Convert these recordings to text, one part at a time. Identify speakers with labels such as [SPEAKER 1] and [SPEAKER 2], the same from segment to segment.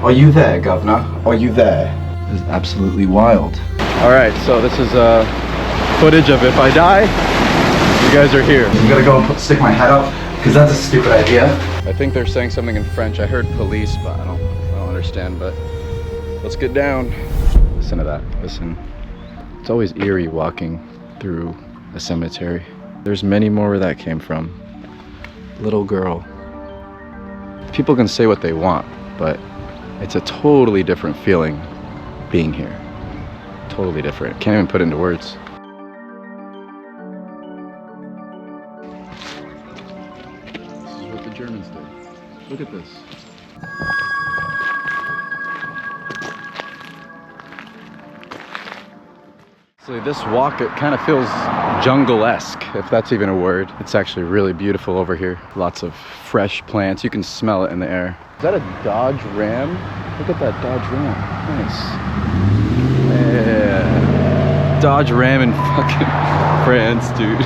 [SPEAKER 1] Are you there, Governor? Are you there? This is absolutely wild. Alright, so this is footage of if I die, you guys are here. I'm gonna go and stick my head out, because that's a stupid idea. I think they're saying something in French. I heard police, but I don't understand, but let's get down. Listen to that, listen. It's always eerie walking through a cemetery. There's many more where that came from. Little girl. People can say what they want, but it's a totally different feeling being here. Totally different. Can't even put into words. This is what the Germans did. Look at this. So this walk, it kind of feels jungle-esque, if that's even a word. It's actually really beautiful over here. Lots of fresh plants. You can smell it in the air. Is that a Dodge Ram? Look at that Dodge Ram. Nice. Yeah. Dodge Ram in fucking France, dude.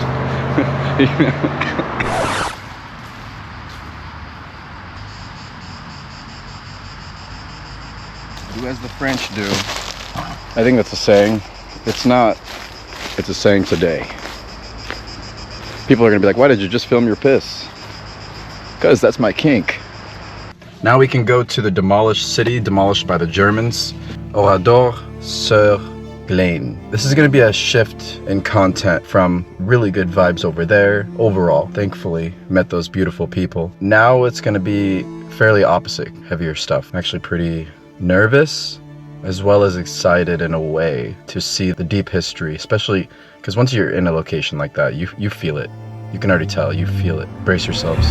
[SPEAKER 1] Do as the French do. I think that's a saying. It's not. It's a saying today. People are gonna be like, why did you just film your piss? Because that's my kink. Now we can go to the demolished city, demolished by the Germans. Oradour-sur-Glane. This is gonna be a shift in content from really good vibes over there. Overall, thankfully, met those beautiful people. Now it's gonna be fairly opposite, heavier stuff. I'm actually pretty nervous, as well as excited in a way to see the deep history, especially because once you're in a location like that, you feel it. You can already tell, you feel it. Brace yourselves.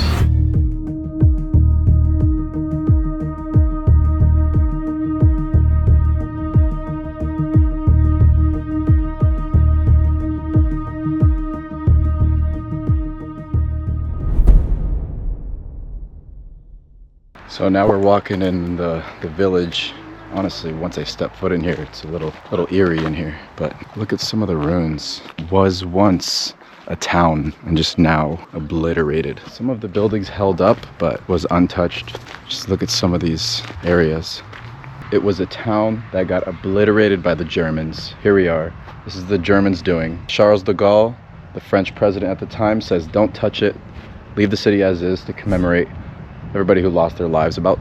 [SPEAKER 1] So now we're walking in the village. Honestly, once I step foot in here, it's a little eerie in here. But look at some of the ruins. Was once a town and just now obliterated. Some of the buildings held up, but was untouched. Just look at some of these areas. It was a town that got obliterated by the Germans. Here we are. This is the Germans doing. Charles de Gaulle, the French president at the time, says don't touch it. Leave the city as is to commemorate everybody who lost their lives. About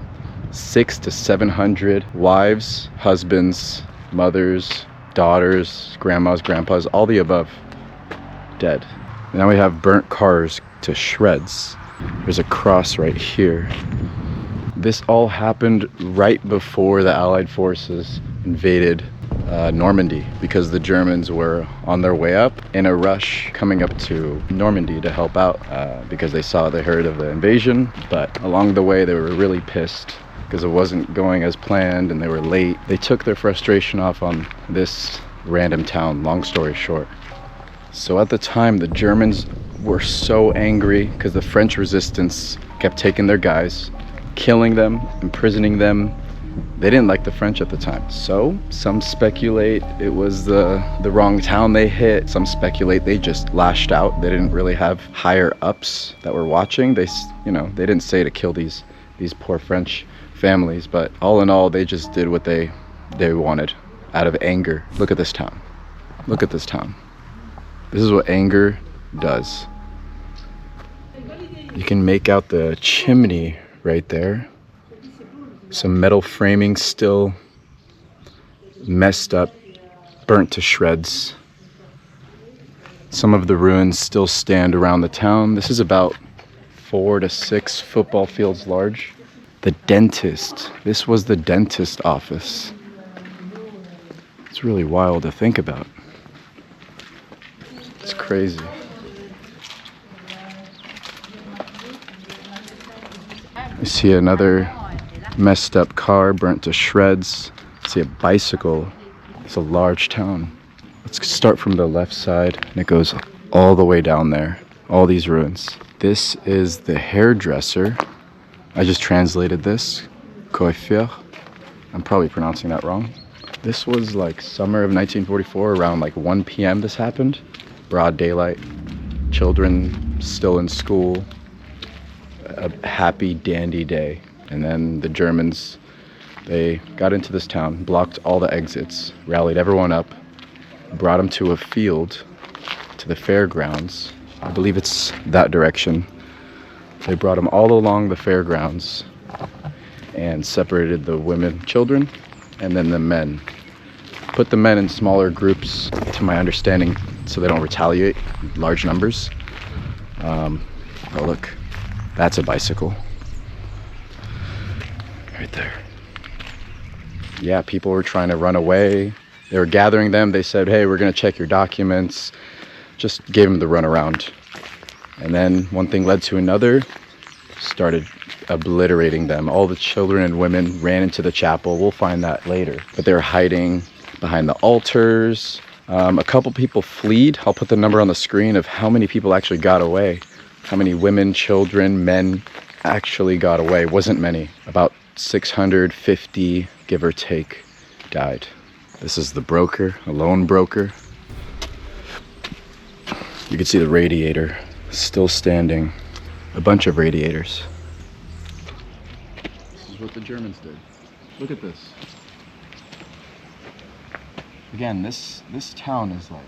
[SPEAKER 1] 600 to 700 wives, husbands, mothers, daughters, grandmas, grandpas, all the above, dead. Now we have burnt cars to shreds. There's a cross right here. This all happened right before the Allied forces invaded Normandy, because the Germans were on their way up in a rush coming up to Normandy to help out because they heard of the invasion. But along the way they were really pissed because it wasn't going as planned and they were late. They took their frustration off on this random town, long story short. So at the time, the Germans were so angry because the French resistance kept taking their guys, killing them, imprisoning them. They didn't like the French at the time. So some speculate it was the wrong town they hit. Some speculate they just lashed out. They didn't really have higher ups that were watching. They didn't say to kill these poor French families, but all in all, they just did what they wanted out of anger. Look at this town. Look at this town. This is what anger does. You can make out the chimney right there. Some metal framing still messed up, burnt to shreds. Some of the ruins still stand around the town. This is about 4 to 6 football fields large. The dentist. This was the dentist office. It's really wild to think about. It's crazy. You see another messed up car burnt to shreds. You see a bicycle. It's a large town. Let's start from the left side and it goes all the way down there. All these ruins. This is the hairdresser. I just translated this. Coiffure. I'm probably pronouncing that wrong. This was like summer of 1944, around like 1 p.m. this happened. Broad daylight. Children still in school. A happy dandy day. And then the Germans They got into this town, blocked all the exits, rallied everyone up, brought them to a field, to the fairgrounds. I believe it's that direction. They brought them all along the fairgrounds and separated the women, children, and then the men. Put the men in smaller groups, to my understanding, so they don't retaliate in large numbers. Oh look, that's a bicycle. Right there. Yeah, people were trying to run away. They were gathering them. They said, hey, we're gonna check your documents. Just gave them the runaround. And then one thing led to another, started obliterating them. All the children and women ran into the chapel. We'll find that later. But they were hiding behind the altars. A couple people fled. I'll put the number on the screen of how many people actually got away. How many women, children, men actually got away. Wasn't many. About 650, give or take, died. This is the broker, a lone broker. You can see the radiator still standing. A bunch of radiators. This is what the Germans did. Look at this. Again, this town is like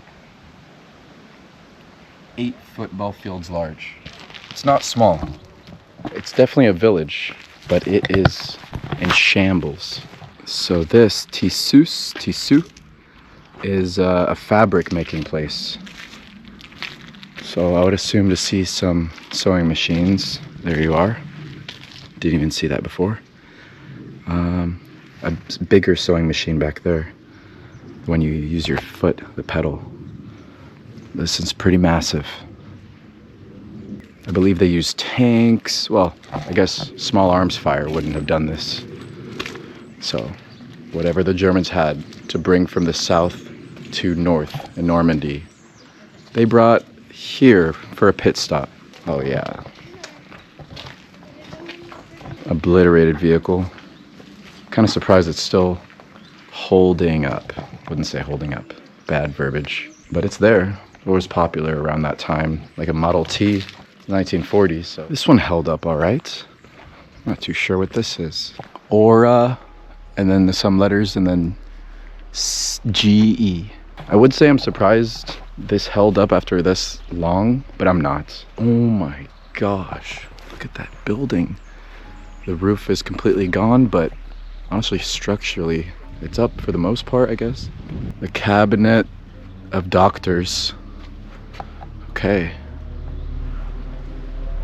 [SPEAKER 1] 8 football fields large. It's not small. It's definitely a village, but it is in shambles. So this tissu is a fabric making place. So I would assume to see some sewing machines. There you are. Didn't even see that before. A bigger sewing machine back there. When you use your foot, the pedal. This is pretty massive. I believe they use tanks. Well, I guess small arms fire wouldn't have done this. So whatever the Germans had to bring from the south to north in Normandy, they brought here for a pit stop. Oh yeah. Obliterated vehicle. Kind of surprised it's still holding up. Wouldn't say holding up. Bad verbiage. But it's there. It was popular around that time. Like a Model T, 1940s. So this one held up all right. Not too sure what this is. Aura, and then some letters, and then GE. I would say I'm surprised this held up after this long, but I'm not. Oh my gosh. Look at that building. The roof is completely gone, but honestly, structurally, it's up for the most part, I guess. The cabinet of doctors. Okay.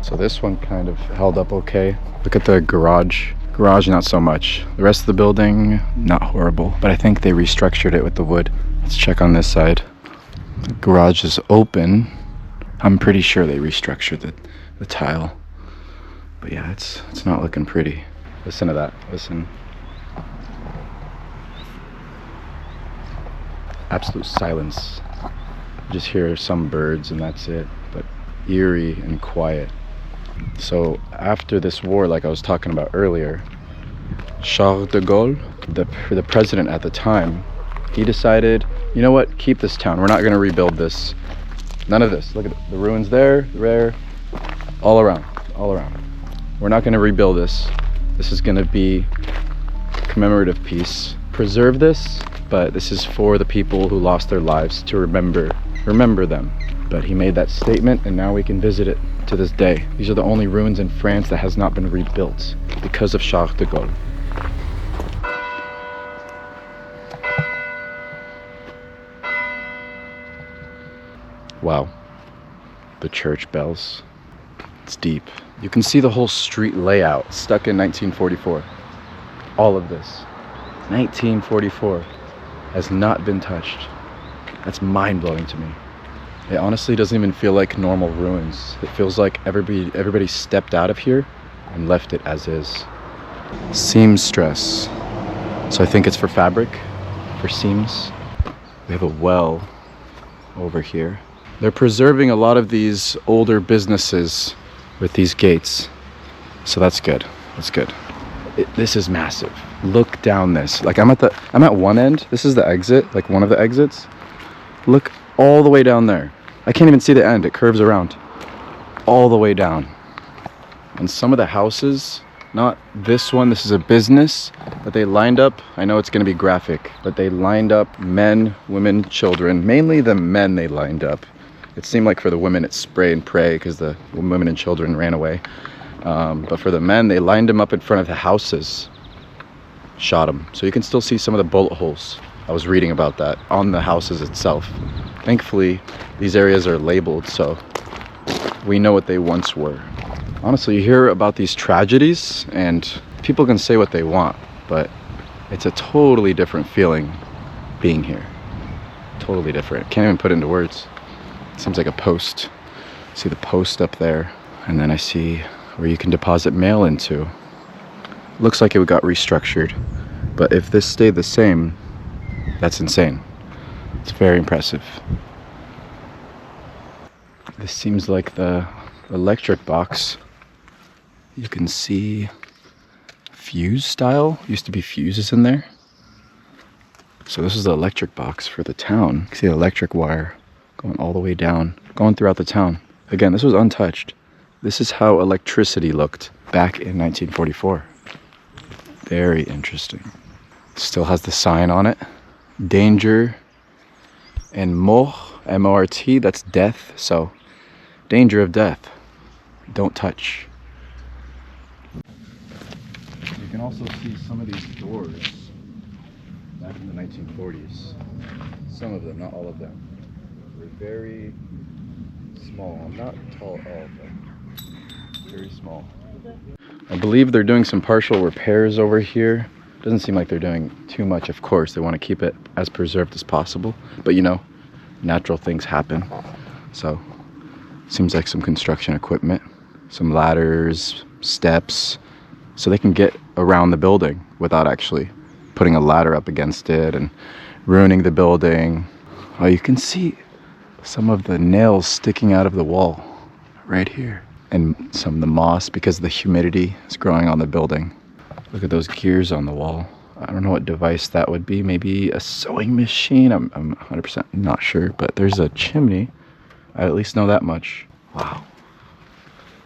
[SPEAKER 1] So this one kind of held up okay. Look at the garage. Garage, not so much. The rest of the building, not horrible. But I think they restructured it with the wood. Let's check on this side. The garage is open. I'm pretty sure they restructured the tile. But yeah, it's not looking pretty. Listen to that. Listen. Absolute silence. Just hear some birds and that's it. But eerie and quiet. So after this war, like I was talking about earlier, Charles de Gaulle, the president at the time, he decided, you know what, keep this town. We're not going to rebuild this. None of this. Look at the ruins there, all around. We're not going to rebuild this. This is going to be a commemorative piece. Preserve this, but this is for the people who lost their lives, to remember them. But he made that statement, and now we can visit it to this day. These are the only ruins in France that has not been rebuilt because of Charles de Gaulle. Wow, the church bells. It's deep. You can see the whole street layout stuck in 1944. All of this, 1944, has not been touched. That's mind-blowing to me. It honestly doesn't even feel like normal ruins. It feels like everybody stepped out of here and left it as is. Seamstress. So I think it's for fabric, for seams. We have a well over here. They're preserving a lot of these older businesses with these gates. So that's good. That's good. This is massive. Look down this. Like I'm at one end. This is the exit, like one of the exits. Look all the way down there. I can't even see the end. It curves around all the way down. And some of the houses, Not this one. This is a business that they lined up. I know it's going to be graphic, but they lined up men, women, children. Mainly the men they lined up. It seemed like for the women it's spray and pray because the women and children ran away. But for the men, they lined them up in front of the houses. Shot them. So you can still see some of the bullet holes. I was reading about that on the houses itself. Thankfully, these areas are labeled, so we know what they once were. Honestly, you hear about these tragedies and people can say what they want, but it's a totally different feeling being here. Totally different. Can't even put it into words. It seems like a post. See the post up there, and then I see where you can deposit mail into. Looks like it got restructured, but if this stayed the same, that's insane. It's very impressive. This seems like the electric box. You can see fuse style. Used to be fuses in there. So this is the electric box for the town. You can see the electric wire going all the way down, going throughout the town. Again, this was untouched. This is how electricity looked back in 1944. Very interesting. Still has the sign on it. Danger and mort, M-O-R-T, that's death. So danger of death. Don't touch. You can also see some of these doors back in the 1940s. Some of them, not all of them. They're very small, not tall, all of them. Very small. I believe they're doing some partial repairs over here. Doesn't seem like they're doing too much, of course. They want to keep it as preserved as possible. But you know, natural things happen. So, seems like some construction equipment. Some ladders, steps, so they can get around the building without actually putting a ladder up against it and ruining the building. Oh, you can see some of the nails sticking out of the wall right here. And some of the moss because the humidity is growing on the building. Look at those gears on the wall. I don't know what device that would be. Maybe a sewing machine. I'm 100% not sure, but there's a chimney. I at least know that much. Wow.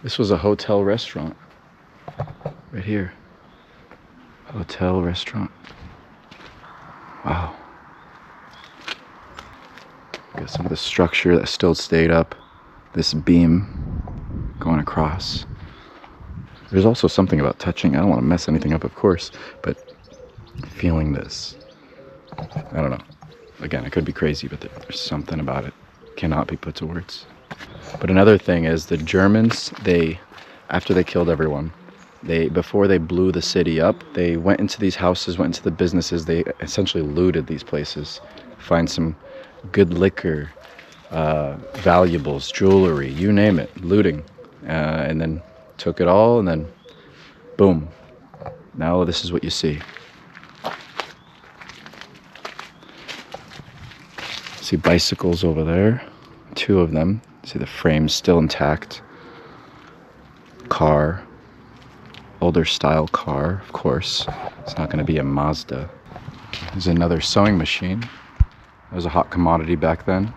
[SPEAKER 1] This was a hotel restaurant. Right here. Hotel restaurant. Wow. Got some of the structure that still stayed up. This beam going across. There's also something about touching. I don't want to mess anything up, of course, but feeling this. I don't know. Again, I could be crazy, but there's something about it. Cannot be put to words. But another thing is the Germans, after they killed everyone, before they blew the city up, they went into these houses, went into the businesses, they essentially looted these places, find some good liquor, valuables, jewelry, you name it, looting, and then took it all, and then boom, now this is what you see. See bicycles over there, 2 of them. See the frames still intact. Car, older style car, of course. It's not going to be a Mazda. There's another sewing machine. That was a hot commodity back then.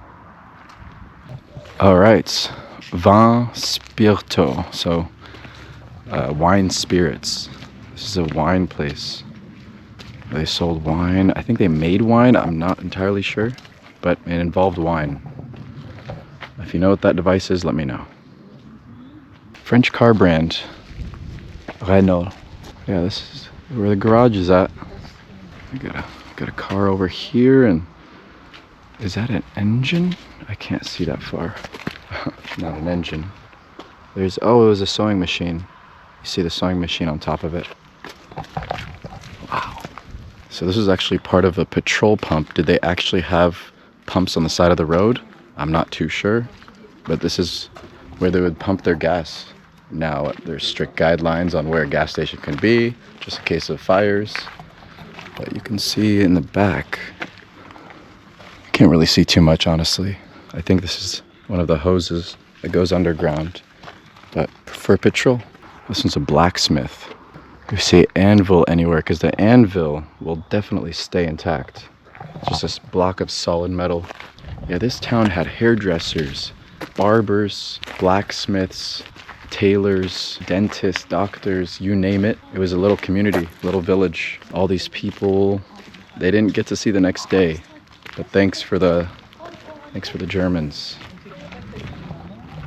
[SPEAKER 1] All right, vin spirito, so wine spirits. This is a wine place. They sold wine. I think they made wine. I'm not entirely sure, but it involved wine. If you know what that device is, let me know. French car brand, Renault. Yeah, this is where the garage is at. I got a car over here, and is that an engine? I can't see that far. Not an engine. It was a sewing machine. You see the sewing machine on top of it. Wow. So this is actually part of a petrol pump. Did they actually have pumps on the side of the road? I'm not too sure, but this is where they would pump their gas. Now there's strict guidelines on where a gas station can be, just in case of fires. But you can see in the back, can't really see too much, honestly. I think this is one of the hoses that goes underground. But for petrol, this one's a blacksmith. You see anvil anywhere, because the anvil will definitely stay intact. It's just this block of solid metal. Yeah, this town had hairdressers, barbers, blacksmiths, tailors, dentists, doctors, you name it. It was a little community, little village. All these people, they didn't get to see the next day, but thanks for the Germans.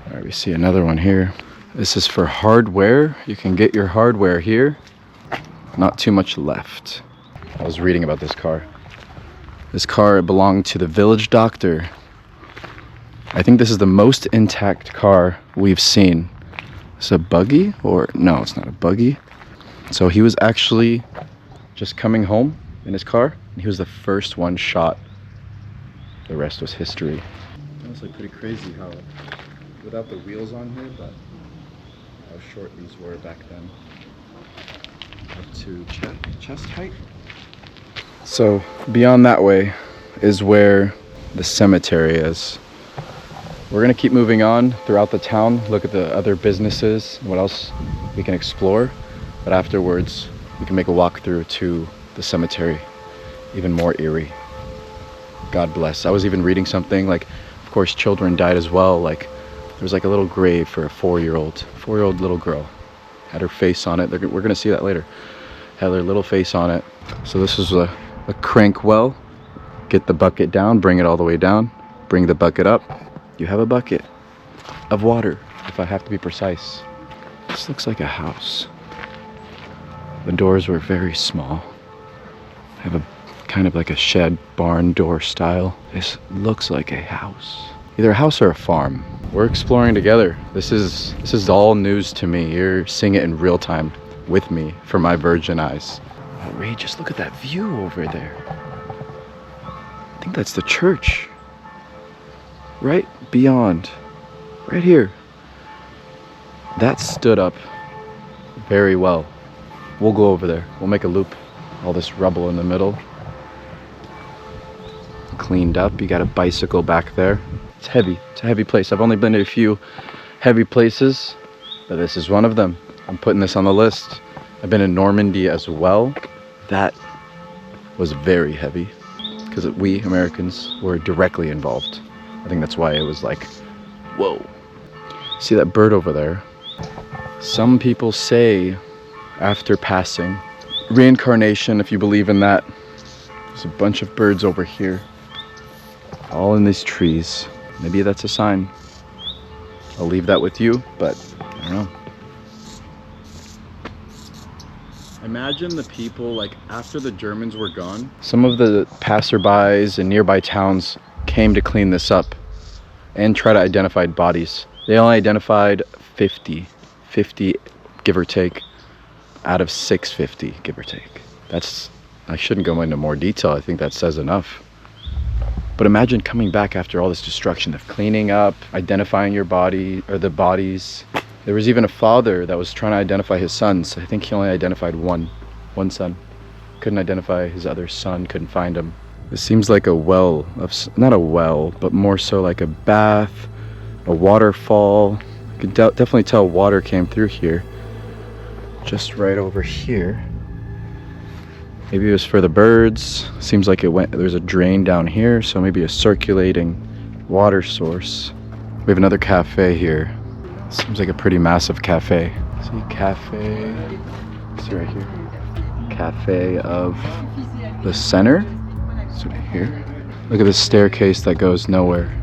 [SPEAKER 1] All right, we see another one here. This is for hardware. You can get your hardware here. Not too much left. I was reading about this car. This car belonged to the village doctor. I think this is the most intact car we've seen. Is it a buggy? Or no, it's not a buggy. So he was actually just coming home in his car, and he was the first one shot. The rest was history. Honestly, pretty crazy how, without the wheels on here, but how short these were back then. Up to chest height. So beyond that way is where the cemetery is. We're gonna keep moving on throughout the town, look at the other businesses, what else we can explore. But afterwards, we can make a walk through to the cemetery, even more eerie. God bless. I was even reading something like, of course, children died as well. Like, there was like a little grave for a 4-year-old little girl. Had her face on it. We're gonna see that later. Had her little face on it. So this is a crank well. Get the bucket down, bring it all the way down, bring the bucket up. You have a bucket of water, if I have to be precise. This looks like a house. The doors were very small. I have a kind of like a shed barn door style. This looks like a house. Either a house or a farm. We're exploring together. This is all news to me. You're seeing it in real time with me from my virgin eyes. Outrageous, look at that view over there. I think that's the church. Right beyond, right here. That stood up very well. We'll go over there. We'll make a loop. All this rubble in the middle. Cleaned up. You got a bicycle back there. It's heavy. It's a heavy place. I've only been to a few heavy places, but this is one of them. I'm putting this on the list. I've been in Normandy as well. That was very heavy because we Americans were directly involved. I think that's why it was like, whoa. See that bird over there? Some people say after passing, reincarnation, if you believe in that. There's a bunch of birds over here, all in these trees. Maybe that's a sign. I'll leave that with you, but I don't know. Imagine the people, like after the Germans were gone, some of the passerbys in nearby towns came to clean this up and try to identify bodies. They only identified 50 give or take out of 650 give or take. I shouldn't go into more detail. I think that says enough. But imagine coming back after all this destruction of cleaning up, identifying your body or the bodies. There was even a father that was trying to identify his sons. I think he only identified one son. Couldn't identify his other son, couldn't find him. This seems like a well, not a well, but more so like a bath, a waterfall. You can definitely tell water came through here. Just right over here. Maybe it was for the birds. Seems like there's a drain down here, so maybe a circulating water source. We have another cafe here. Seems like a pretty massive cafe. See, cafe, see right here. Cafe of the center. It's right here. Look at this staircase that goes nowhere.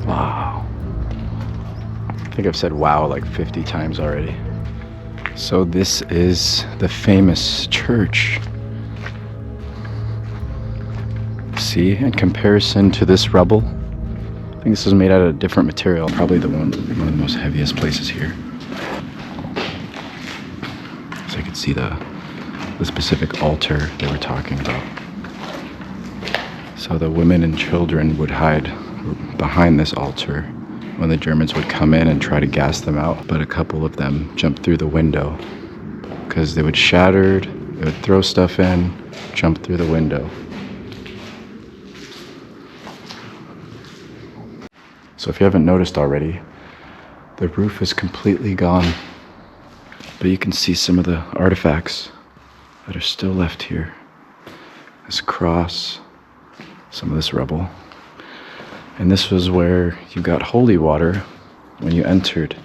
[SPEAKER 1] Wow. I think I've said wow like 50 times already. So this is the famous church. See, in comparison to this rubble, I think this is made out of a different material. Probably one of the most heaviest places here. So I could see the specific altar they were talking about. So the women and children would hide behind this altar when the Germans would come in and try to gas them out. But a couple of them jumped through the window because they would shattered, they would throw stuff in, jump through the window. So if you haven't noticed already, the roof is completely gone, but you can see some of the artifacts that are still left here. This cross, some of this rubble. And this was where you got holy water when you entered.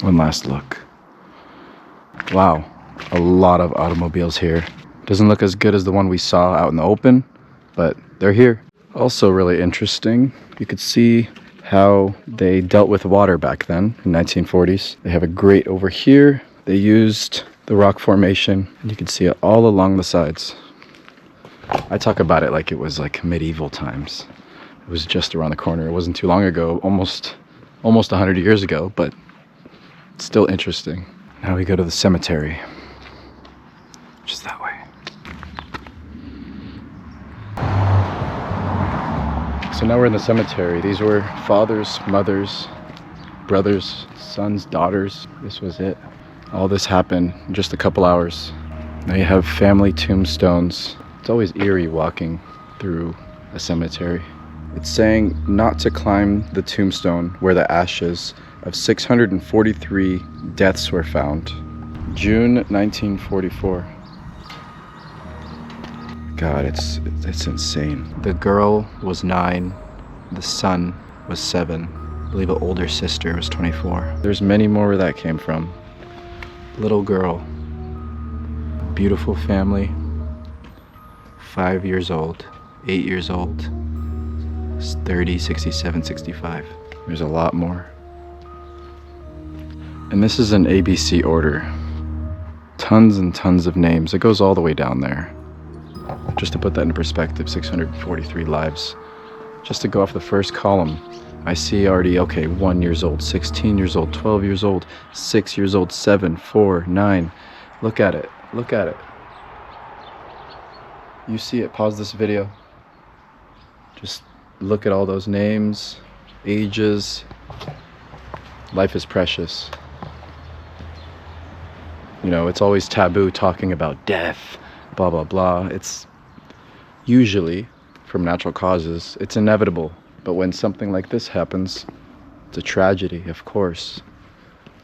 [SPEAKER 1] One last look. Wow, a lot of automobiles here. Doesn't look as good as the one we saw out in the open, but they're here. Also really interesting, you could see how they dealt with water back then in 1940s. They have a grate over here. They used the rock formation, and you can see it all along the sides. I talk about it like it was like medieval times. It was just around the corner. It wasn't too long ago, almost 100 years ago, but it's still interesting. Now we go to the cemetery, which is that way. So now we're in the cemetery. These were fathers, mothers, brothers, sons, daughters. This was it. All this happened in just a couple hours. Now you have family tombstones. It's always eerie walking through a cemetery. It's saying not to climb the tombstone where the ashes of 643 deaths were found. June 1944. God, it's insane. The girl was 9, the son was 7. I believe an older sister was 24. There's many more where that came from. Little girl, beautiful family, 5 years old, 8 years old, 30, 67, 65. There's a lot more. And this is an ABC order. Tons and tons of names. It goes all the way down there. Just to put that in perspective, 643 lives. Just to go off the first column, I see already, okay, 1 years old, 16 years old, 12 years old, 6 years old, 7, 4, 9. Look at it, look at it. You see it, pause this video. Just look at all those names, ages. Life is precious. You know, it's always taboo talking about death, blah, blah, blah. It's usually from natural causes. It's inevitable. But when something like this happens, it's a tragedy, of course.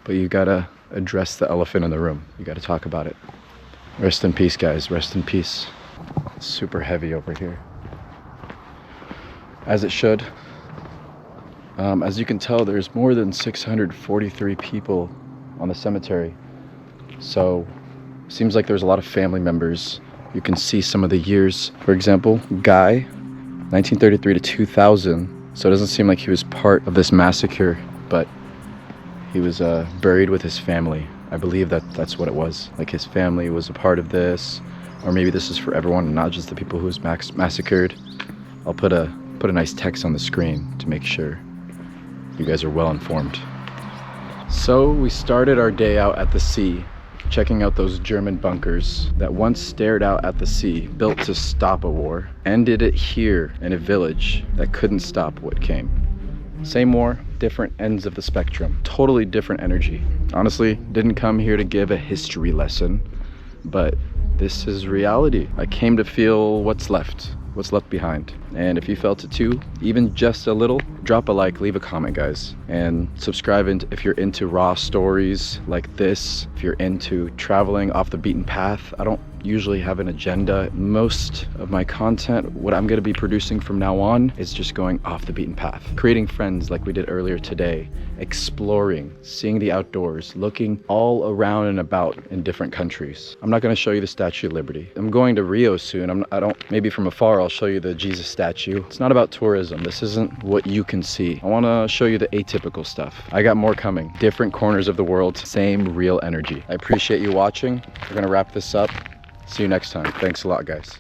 [SPEAKER 1] But you gotta address the elephant in the room. You gotta talk about it. Rest in peace, guys. Rest in peace. It's super heavy over here. As it should. As you can tell, there's more than 643 people on the cemetery. So, seems like there's a lot of family members. You can see some of the years. For example, Guy, 1933 to 2000. So it doesn't seem like he was part of this massacre, but he was buried with his family. I believe that's what it was. Like his family was a part of this, or maybe this is for everyone, not just the people who was massacred. I'll put a nice text on the screen to make sure you guys are well informed. So we started our day out at the sea, checking out those German bunkers that once stared out at the sea, built to stop a war, ended it here in a village that couldn't stop what came. Same war, different ends of the spectrum, totally different energy. Honestly, didn't come here to give a history lesson, but this is reality. I came to feel what's left behind. And if you felt it too, even just a little, drop a like, leave a comment, guys, and subscribe if you're into raw stories like this, if you're into traveling off the beaten path. I don't usually have an agenda. Most of my content, what I'm going to be producing from now on, is just going off the beaten path, creating friends like we did earlier today, exploring, seeing the outdoors, looking all around and about in different countries. I'm not going to show you the Statue of Liberty. I'm going to Rio soon. Maybe from afar I'll show you the Jesus statue. It's not about tourism. This isn't what you can see. I want to show you the atypical stuff. I got more coming. Different corners of the world, same real energy. I appreciate you watching. We're going to wrap this up. See you next time. Thanks a lot, guys.